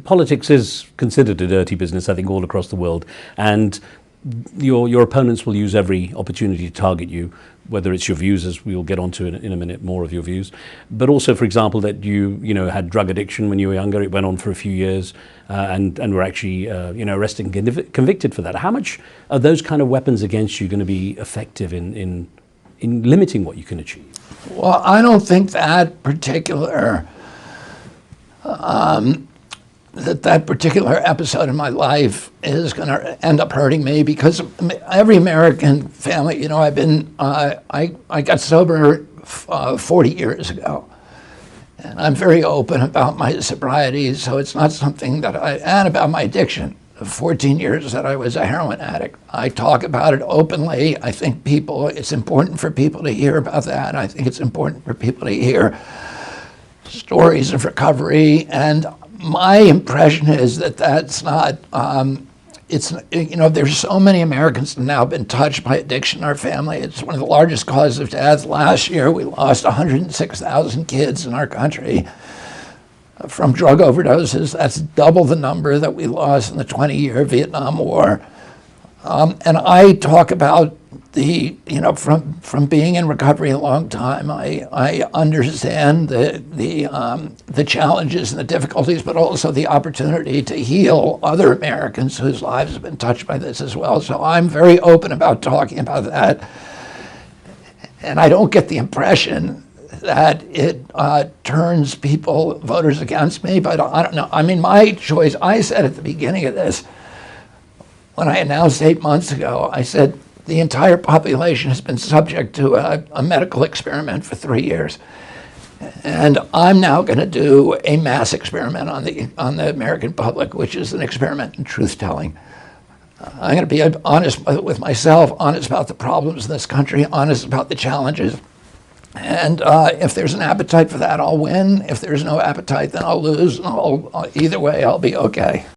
Politics is considered a dirty business, I think, all across the world, and your opponents will use every opportunity to target you, whether it's your views, as we'll get onto in a minute, more of your views, but also, for example, that you had drug addiction when you were younger. It went on for a few years, and were actually arrested and convicted for that. How much are those kind of weapons against you going to be effective in limiting what you can achieve? Well, I don't think that particular episode in my life is going to end up hurting me, because every American family, I got sober 40 years ago, and I'm very open about my sobriety, so it's not something and about my addiction. 14 years that I was a heroin addict. I talk about it openly. I think it's important for people to hear about that. I think it's important for people to hear stories of recovery, and my impression is that that's not, there's so many Americans have now been touched by addiction in our family. It's one of the largest causes of death. Last year, we lost 106,000 kids in our country from drug overdoses. That's double the number that we lost in the 20-year Vietnam War. And I talk about from being in recovery a long time, I understand the challenges and the difficulties, but also the opportunity to heal other Americans whose lives have been touched by this as well. So I'm very open about talking about that. And I don't get the impression that it turns voters against me, but I don't know. I mean, my choice, I said at the beginning of this, when I announced 8 months ago, I said, the entire population has been subject to a medical experiment for 3 years. And I'm now going to do a mass experiment on the American public, which is an experiment in truth-telling. I'm going to be honest with myself, honest about the problems in this country, honest about the challenges. And if there's an appetite for that, I'll win. If there's no appetite, then I'll lose. Either way, I'll be okay.